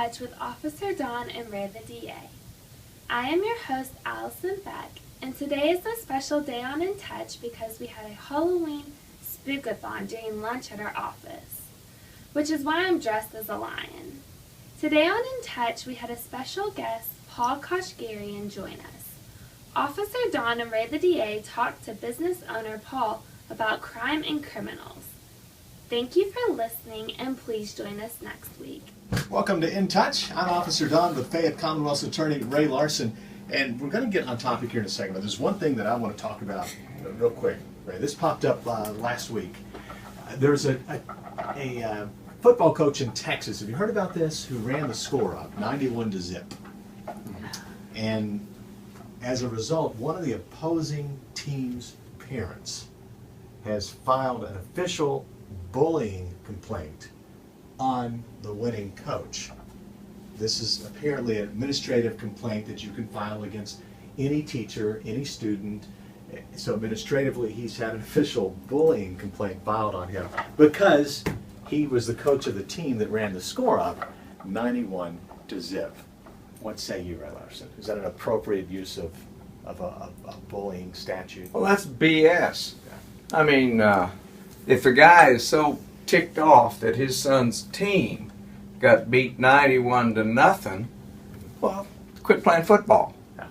Touch with Officer Dawn and Ray the DA. I am your host, Allison Beck, and today is a special day on In Touch because we had a Halloween spookathon during lunch at our office, which is why I'm dressed as a lion. Today on In Touch, we had a special guest, Paul Koshgerian, join us. Officer Dawn and Ray the DA talked to business owner Paul about crime and criminals. Thank you for listening, and please join us next week. Welcome to In Touch. I'm Officer Don with Fayette Commonwealth's Attorney Ray Larson, and we're going to get on topic here in a second, but there's one thing that I want to talk about real quick, Ray. This popped up last week. There's a football coach in Texas, have you heard about this, who ran the score up 91-0. And as a result, one of the opposing team's parents has filed an official bullying complaint on the winning coach. This is apparently an administrative complaint that you can file against any teacher, any student. So administratively, he's had an official bullying complaint filed on him because he was the coach of the team that ran the score up 91-0. What say you, Ray Larson? Is that an appropriate use of a bullying statute? Well, that's BS. I mean, if the guy is so ticked off that his son's team got beat 91-0, well, quit playing football. Yeah.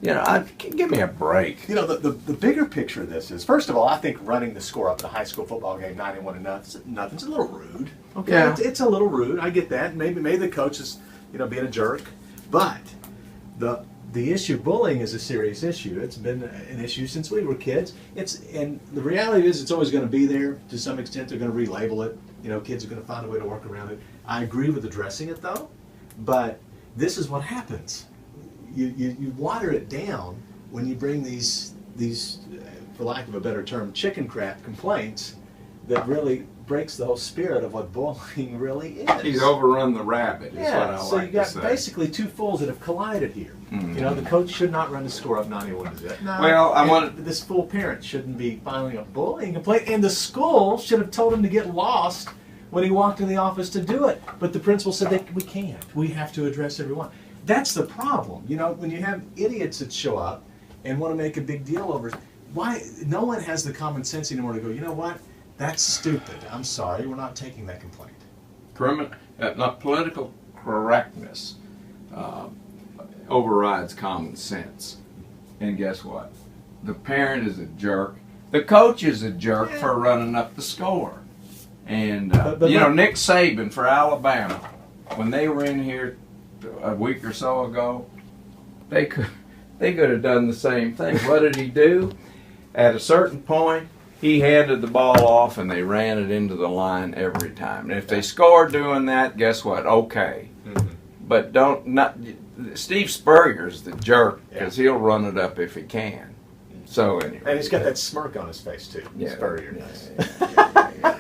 You know, give me a break. You know, the bigger picture of this is, first of all, I think running the score up in a high school football game 91-0 is a little rude. Okay, Yeah. it's a little rude. I get that. Maybe the coach is, being a jerk, but the issue, bullying, is a serious issue. It's been an issue since we were kids. And the reality is, it's always going to be there to some extent. They're going to relabel it. Kids are going to find a way to work around it. I agree with addressing it, though. But this is what happens. You water it down when you bring these, for lack of a better term, chicken crap complaints that really breaks the whole spirit of what bullying really is. He's overrun the rabbit, is what I so like you got to say. basically two fools that have collided here. Mm-hmm. The coach should not run the score up 91-0. No, Well, this fool parent shouldn't be filing a bullying complaint, and the school should have told him to get lost when he walked in the office to do it. But the principal said we can't. We have to address everyone. That's the problem. When you have idiots that show up and want to make a big deal over it, why no one has the common sense anymore to go, you know what? That's stupid. I'm sorry. We're not taking that complaint. Not political correctness overrides common sense. And guess what? The parent is a jerk. The coach is a jerk for running up the score. And, Nick Saban for Alabama, when they were in here a week or so ago, they could have done the same thing. What did he do? At a certain point, he handed the ball off and they ran it into the line every time. And if they scored doing that, guess what? Okay. Mm-hmm. But Steve Spurrier's the jerk because he'll run it up if he can. So anyway. And he's got that smirk on his face too. Yeah, Spurrier does. Yeah.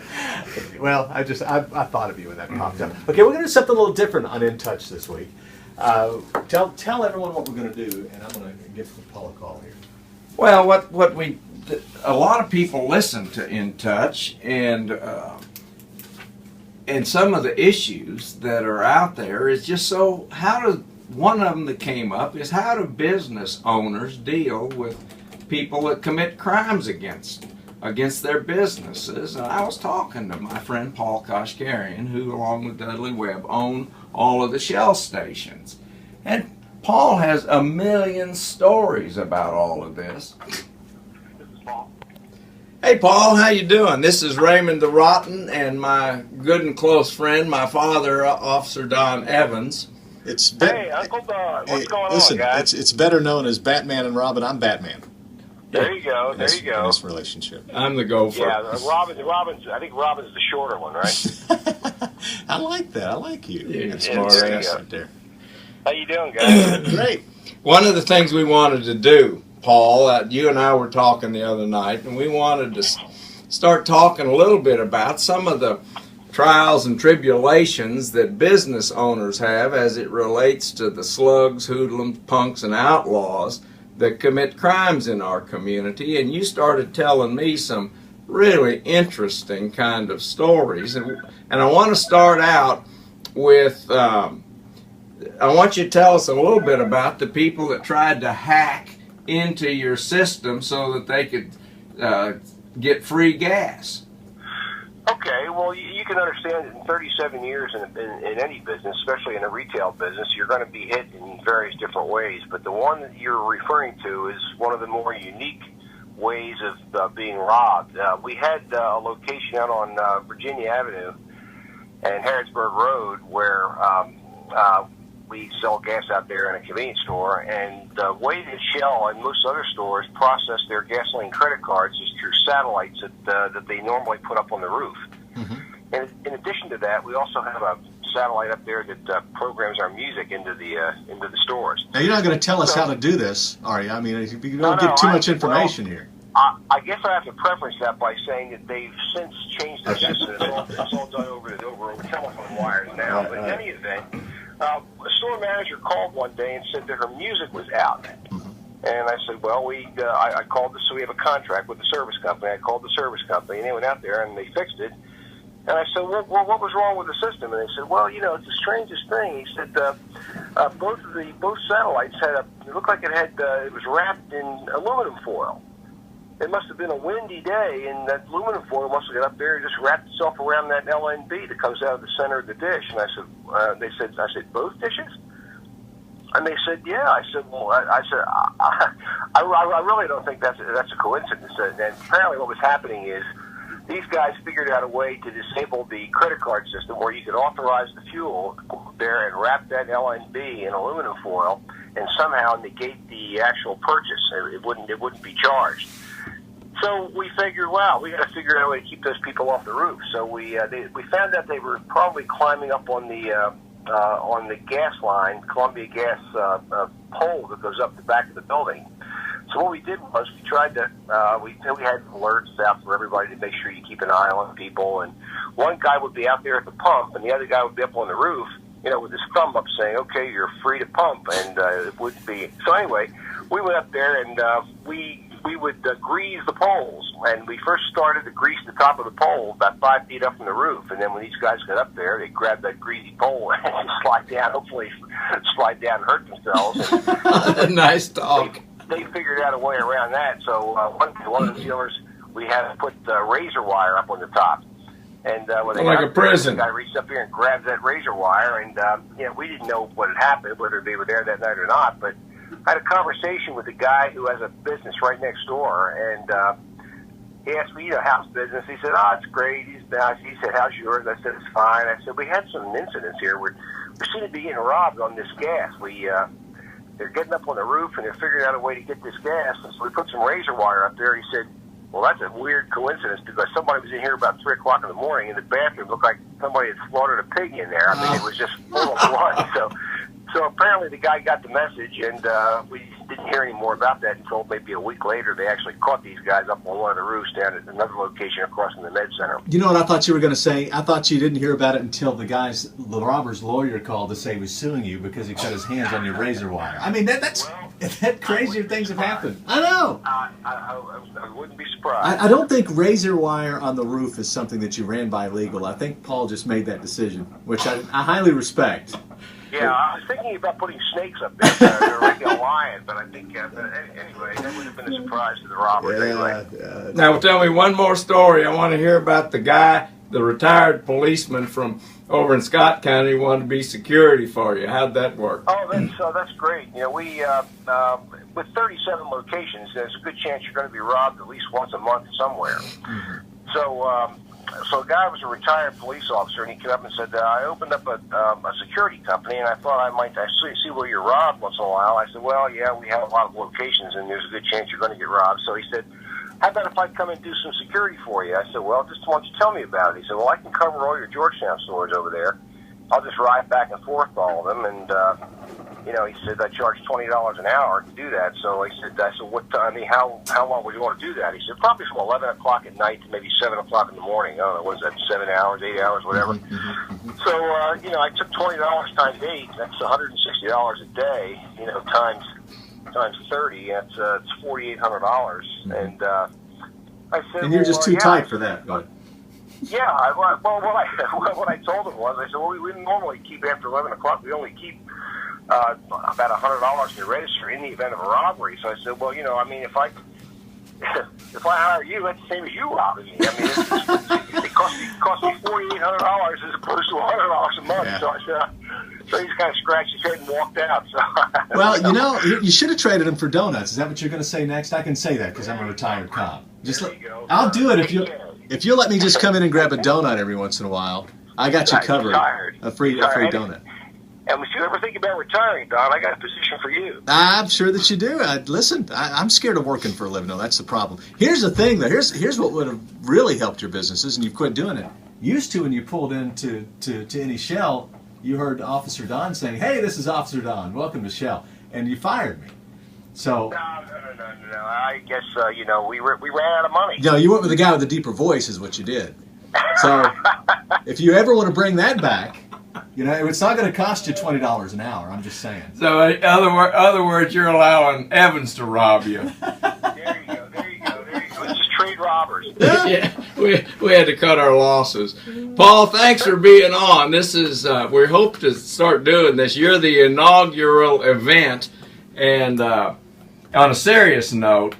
Well, I thought of you when that popped up. Okay, we're going to do something a little different on In Touch this week. Tell everyone what we're going to do, and I'm going to give Paul a call here. Well, a lot of people listen to In Touch, and some of the issues that are out there is just one of them that came up is how do business owners deal with people that commit crimes against their businesses? And I was talking to my friend Paul Koshgerian, who along with Dudley Webb own all of the Shell stations. And Paul has a million stories about all of this. Hey Paul, how you doing? This is Raymond the Rotten and my good and close friend, my father, Officer Don Evans. Hey, Uncle Don, what's going listen, on, guys? It's better known as Batman and Robin. I'm Batman. There you go. In this relationship. I'm the gopher. Yeah, Robin's. I think Robin's the shorter one, right? I like that. I like you. Yeah, That's smart smart ass. right there. How you doing, guys? Great. One of the things we wanted to do, Paul, you and I were talking the other night, and we wanted to start talking a little bit about some of the trials and tribulations that business owners have as it relates to the slugs, hoodlums, punks, and outlaws that commit crimes in our community. And you started telling me some really interesting kind of stories. And I want to start out with I want you to tell us a little bit about the people that tried to hack into your system so that they could get free gas. Okay, well, you can understand that in 37 years in any business, especially in a retail business, you're going to be hit in various different ways. But the one that you're referring to is one of the more unique ways of being robbed. We had a location out on Virginia Avenue and Harrodsburg Road where we sell gas out there in a convenience store, and the way that Shell and most other stores process their gasoline credit cards is through satellites that they normally put up on the roof. Mm-hmm. And in addition to that, we also have a satellite up there that programs our music into the stores. Now, you're not going to tell us how to do this, are you? I mean, you don't give too much information here. I guess I have to preference that by saying that they've since changed their system. It's all done over telephone wires now. But in any event, a store manager called one day and said that her music was out. Mm-hmm. And I said, well, I called this, so we have a contract with the service company. I called the service company, and they went out there and they fixed it. And I said, well, what was wrong with the system? And they said, well, it's the strangest thing. He said, both satellites it looked like it was wrapped in aluminum foil. It must have been a windy day, and that aluminum foil must have got up there and just wrapped itself around that LNB that comes out of the center of the dish. And I said, I said, both dishes? And they said, yeah. I said, well, I really don't think that's a coincidence. And apparently what was happening is these guys figured out a way to disable the credit card system where you could authorize the fuel there and wrap that LNB in aluminum foil and somehow negate the actual purchase. It wouldn't be charged. So we figured, wow, we got to figure out a way to keep those people off the roof. So we found out they were probably climbing up on the gas line, Columbia Gas pole that goes up the back of the building. So what we did was we tried to we had alerts out for everybody to make sure you keep an eye on people. And one guy would be out there at the pump, and the other guy would be up on the roof, with his thumb up saying, okay, you're free to pump, and it wouldn't be. So anyway, we went up there and we would grease the poles, and we first started to grease the top of the pole about 5 feet up from the roof, and then when these guys got up there, they grabbed that greasy pole and slide down, hopefully slide down and hurt themselves. And nice talk. They figured out a way around that, so one of the dealers, we had to put razor wire up on the top. And when they like a prison. The guy reached up here and grabbed that razor wire, and we didn't know what had happened, whether they were there that night or not, but I had a conversation with a guy who has a business right next door, and he asked me, how's business? He said, oh, it's great. He said, how's yours? I said, it's fine. I said, we had some incidents here. We seem to be getting robbed on this gas. They're getting up on the roof, and they're figuring out a way to get this gas. And so we put some razor wire up there. He said, well, that's a weird coincidence because somebody was in here about 3 o'clock in the morning, and the bathroom looked like somebody had slaughtered a pig in there. I mean, it was just full of blood. So apparently the guy got the message, and we didn't hear any more about that until maybe a week later. They actually caught these guys up on one of the roofs down at another location across from the med center. You know what I thought you were going to say? I thought you didn't hear about it until the robber's lawyer called to say he was suing you because he got his hands on your razor wire. I mean, that's crazier things have happened. I know. I wouldn't be surprised. I don't think razor wire on the roof is something that you ran by legal. I think Paul just made that decision, which I highly respect. Yeah, I was thinking about putting snakes up there to a regular lion, but I think, anyway, that would have been a surprise to the robbers anyway. Now, tell me one more story. I want to hear about the guy, the retired policeman from over in Scott County who wanted to be security for you. How'd that work? Oh, that's great. We, with 37 locations, there's a good chance you're going to be robbed at least once a month somewhere. Mm-hmm. So a guy was a retired police officer, and he came up and said, I opened up a security company, and I thought I might see where you're robbed once in a while. I said, well, yeah, we have a lot of locations, and there's a good chance you're going to get robbed. So he said, how about if I come and do some security for you? I said, well, just why don't you tell me about it? He said, well, I can cover all your Georgetown stores over there. I'll just ride back and forth to all of them, and he said I charge $20 an hour to do that. So I said, what time? I mean, how long would you want to do that? He said, probably from 11 o'clock at night to maybe 7 o'clock in the morning. I don't know, what is that, 7 hours, 8 hours, whatever. So, I took $20 times 8. That's $160 a day. Times 30. That's it's $4,800. And I said, and you're just too tight for that. Go ahead. Yeah, what I told him was, I said, well, we normally keep after 11 o'clock. We only keep about $100 in the register in the event of a robbery. So I said, well, I mean, if I hire you, that's the same as you robbing me. I mean, it cost me $4,800 as opposed to $100 a month. Yeah. So I said. So he just kind of scratched his head and walked out. So, well, you should have traded him for donuts. Is that what you're going to say next? I can say that because I'm a retared cop. I'll do it if you'll let me just come in and grab a donut every once in a while. I got you covered. A free donut. And if you ever think about retiring, Don, I got a position for you. I'm sure that you do. I'm scared of working for a living. No, that's the problem. Here's the thing, though. Here's what would have really helped your businesses, and you've quit doing it. Used to, when you pulled into any Shell, you heard Officer Don saying, "Hey, this is Officer Don. Welcome to Shell," and you fired me. So no. I guess we ran out of money. No, you went with the guy with the deeper voice, is what you did. So if you ever want to bring that back, it's not going to cost you $20 an hour. I'm just saying. So, in other words, you're allowing Evans to rob you. There you go. Let's just trade robbers. Yeah, we had to cut our losses. Paul, thanks for being on. This is we hope to start doing this. You're the inaugural event, and on a serious note,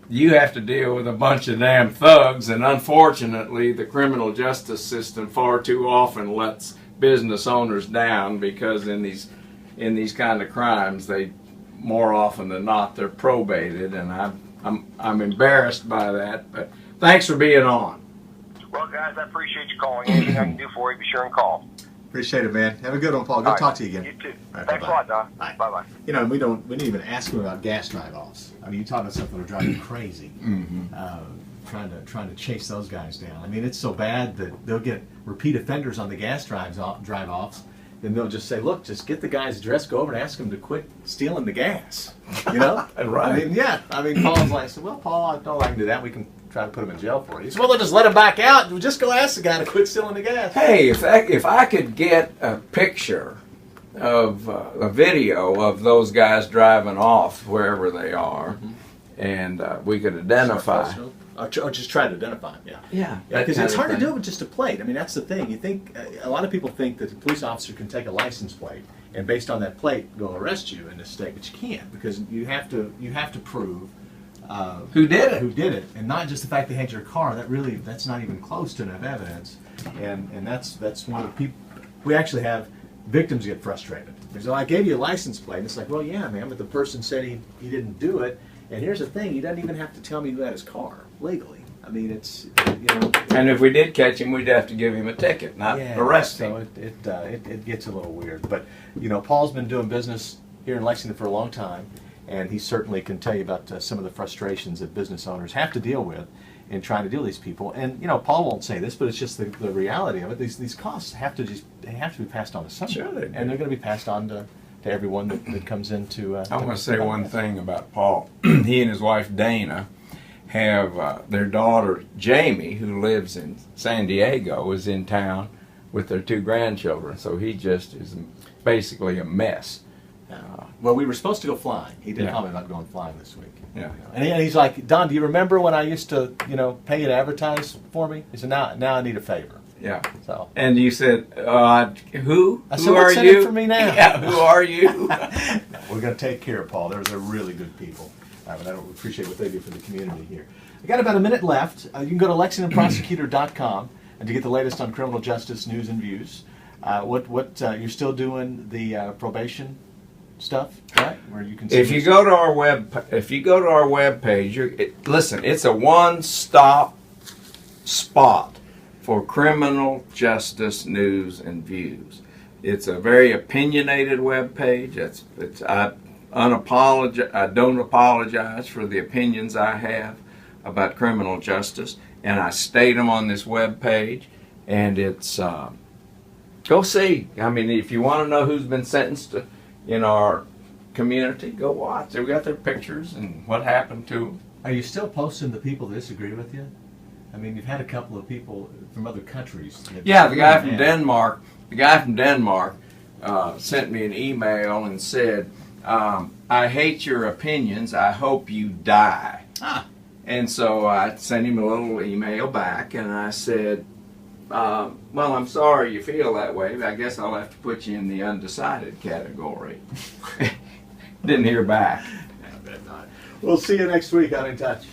you have to deal with a bunch of damn thugs, and unfortunately, the criminal justice system far too often lets business owners down because in these kind of crimes, they more often than not they're probated, and I'm embarrassed by that. But thanks for being on. Well, guys, I appreciate you calling. Anything I can do for you, be sure and call. Appreciate it, man. Have a good one, Paul. Good to talk to you again. You too. Right, thanks bye-bye. a lot, Don. Bye. Bye-bye. We didn't even ask him about gas drive-offs. I mean, you talk about something that will drive you crazy. Trying to chase those guys down. I mean, it's so bad that they'll get repeat offenders on the gas drive-offs. Then they'll just say, "Look, just get the guy's address, go over and ask him to quit stealing the gas." Right. I mean, Paul's like, "Well, Paul, I don't like to do that. We can try to put him in jail for you." He said, "Well, then just let him back out. We'll just go ask the guy to quit stealing the gas." Hey, if I could get a picture of a video of those guys driving off wherever they are, and we could identify. Or just try to identify him, Yeah, because it's hard to do it with just a plate. I mean, that's the thing. You think a lot of people think that the police officer can take a license plate and based on that plate go arrest you in this state, but you can't because you have to prove who did it, and not just the fact they had your car. That's not even close to enough evidence, and that's one of the people. We actually have victims get frustrated. They say, "I gave you a license plate," and it's like, "Well, yeah, man, but the person said he didn't do it." And here's the thing: he doesn't even have to tell me who had his car legally. I mean, it's And if we did catch him, we'd have to give him a ticket, not arrest him. So it gets a little weird. But Paul's been doing business here in Lexington for a long time, and he certainly can tell you about some of the frustrations that business owners have to deal with in trying to deal with these people. And Paul won't say this, but it's just the reality of it. These costs have to be passed on to somebody, Sure they do. and they're going to be passed on to everyone that comes into. I want to say one thing about Paul. He and his wife Dana have their daughter Jamie, who lives in San Diego, is in town with their 2 grandchildren. So he just is basically a mess. Well, we were supposed to go flying. He did comment about going flying this week. Yeah. And he's like, "Don, do you remember when I used to, pay you to advertise for me?" He said, "Now I need a favor." Yeah. So. And you said, who? I said, who "What's are in you?" it for me now? Yeah. Who are you? We're going to take care of Paul. They're really good people. And I appreciate what they do for the community here. I got about a minute left. You can go to LexingtonProsecutor.com and to get the latest on criminal justice news and views. You're still doing the probation stuff, right? Where you can. If you go to our web page, listen. It's a one-stop spot for criminal justice news and views. It's a very opinionated web page. I don't apologize for the opinions I have about criminal justice, and I state them on this web page. And it's go see. I mean, if you want to know who's been sentenced in our community, go watch. They've got their pictures and what happened to them. Are you still posting the people that disagree with you? I mean, you've had a couple of people from other countries. Yeah, the guy from Denmark. The guy from Denmark sent me an email and said, "I hate your opinions. I hope you die." Ah. And so I sent him a little email back, and I said, Well, I'm sorry you feel that way, but I guess I'll have to put you in the undecided category. Didn't hear back. I bet not. We'll see you next week on In Touch.